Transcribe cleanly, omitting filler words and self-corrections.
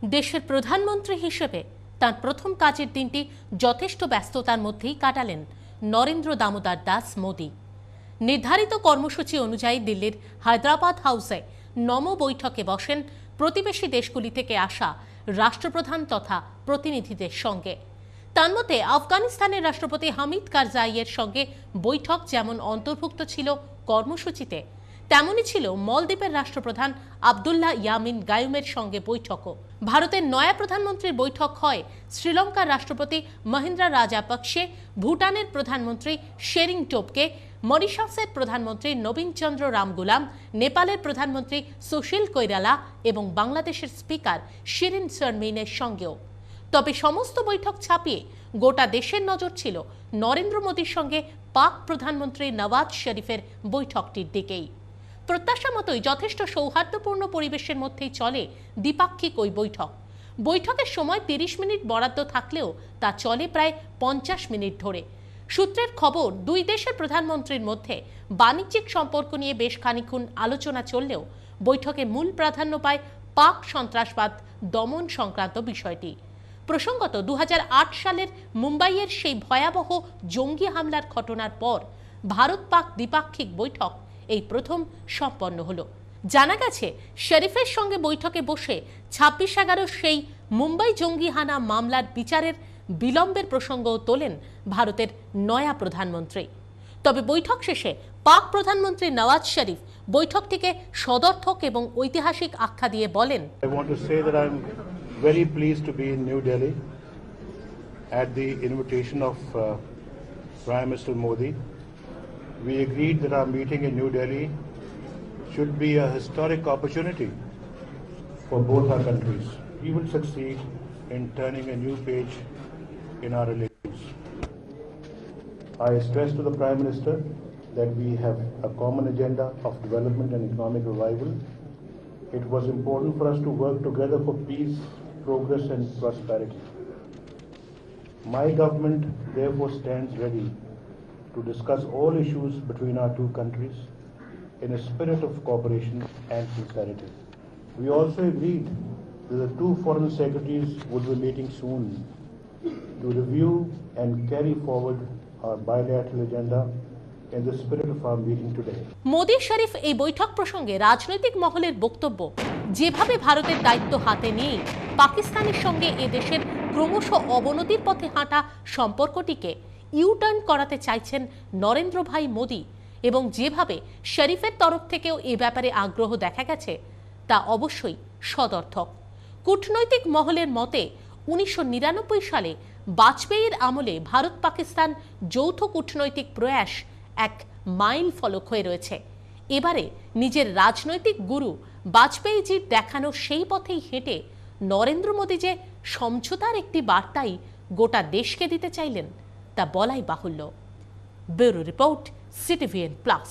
দেশের প্রধানমন্ত্রী হিসেবে তার প্রথম কাজের দিনটি যথেষ্ট ব্যস্ততার মধ্যেই কাটালেন নরেন্দ্র দামোদর দাস মোদী। নির্ধারিত কর্মসূচি অনুযায়ী দিল্লির হায়দ্রাবাদ হাউসে নমো বৈঠকে বসেন প্রতিবেশী দেশগুলি থেকে আসা রাষ্ট্রপ্রধান তথা প্রতিনিধিদের সঙ্গে। তার মধ্যে আফগানিস্তানের রাষ্ট্রপতি হামিদ কারজাইয়ের সঙ্গে বৈঠক যেমন অন্তর্ভুক্ত ছিল কর্মসূচিতে, তেমনই ছিল মলদ্বীপের রাষ্ট্রপ্রধান আবদুল্লাহ ইয়ামিন গায়ুমের সঙ্গে বৈঠকও। ভারতের নয়া প্রধানমন্ত্রীর বৈঠক হয় শ্রীলঙ্কার রাষ্ট্রপতি মহিন্দ্রা রাজাপাকসে, ভুটানের প্রধানমন্ত্রী শেরিং টোপকে, মরিশাসের প্রধানমন্ত্রী নবীন চন্দ্র রামগুলাম, নেপালের প্রধানমন্ত্রী সুশীল কৈরালা এবং বাংলাদেশের স্পিকার শিরিন শারমিনের সঙ্গেও। তবে সমস্ত বৈঠক ছাপিয়ে গোটা দেশের নজর ছিল নরেন্দ্র মোদীর সঙ্গে পাক প্রধানমন্ত্রী নওয়াজ শরীফের বৈঠকটির দিকেই। প্রত্যাশা মতোই যথেষ্ট সৌহার্দ্যপূর্ণ পরিবেশের মধ্যেই চলে দ্বিপাক্ষিক ওই বৈঠক। বৈঠকের সময় 30 মিনিট বরাদ্দ থাকলেও তা চলে প্রায় 50 মিনিট ধরে। সূত্রের খবর, দুই দেশের প্রধানমন্ত্রীর মধ্যে বাণিজ্যিক সম্পর্ক নিয়ে বেশ খানিকক্ষণ আলোচনা চললেও বৈঠকে মূল প্রাধান্য পায় পাক সন্ত্রাসবাদ দমন সংক্রান্ত বিষয়টি। প্রসঙ্গত 2008 সালের মুম্বাইয়ের সেই ভয়াবহ জঙ্গি হামলার ঘটনার পর ভারত পাক দ্বিপাক্ষিক বৈঠক এই প্রথম সম্পন্ন হলো। জানা গেছে, শরীফের সঙ্গে বৈঠকে বসে 26/11 সেই মুম্বাই জঙ্গি হানা মামলার বিচারের বিলম্বের প্রসঙ্গও তোলেন ভারতের নয়া প্রধানমন্ত্রী। তবে বৈঠক শেষে পাক প্রধানমন্ত্রী নওয়াজ শরীফ বৈঠকটিকে সদর্থক এবং ঐতিহাসিক আখ্যা দিয়ে বলেন, very pleased to be in New Delhi at the invitation of Prime Minister Modi. We agreed that our meeting in New Delhi should be a historic opportunity for both our countries. We will succeed in turning a new page in our relations. I stressed to the Prime Minister that we have a common agenda of development and economic revival. It was important for us to work together for peace, progress and prosperity. My government therefore stands ready to discuss all issues between our two countries in a spirit of cooperation and sincerity. We also agreed that the two foreign secretaries would be meeting soon to review and carry forward our bilateral agenda in the spirit of our meeting today. Modi শরীফ এই বৈঠক প্রসঙ্গে রাজনৈতিক মহলের বক্তব্য, যেভাবে ভারতের দায়িত্ব হাতে নিয়ে পাকিস্তানের সঙ্গে এ দেশের ক্রমশ অবনতির পথে হাঁটা সম্পর্কটিকে ইউটার্ন করাতে চাইছেন নরেন্দ্র ভাই মোদী, এবং যেভাবে শরীফের তরফ থেকেও এ ব্যাপারে আগ্রহ দেখা গেছে তা অবশ্যই সদর্থক। কূটনৈতিক মহলের মতে 1999 সালে বাজপেয়ীর আমলে ভারত পাকিস্তান যৌথ কূটনৈতিক প্রয়াস এক মাইল ফলক হয়ে রয়েছে। এবারে নিজের রাজনৈতিক গুরু বাজপেয়ীজির দেখানো সেই পথেই হেঁটে নরেন্দ্র মোদী যে সমঝোতার একটি বার্তাই গোটা দেশকে দিতে চাইলেন তা বলাই বাহুল্য। Bureau report, CTVN plus.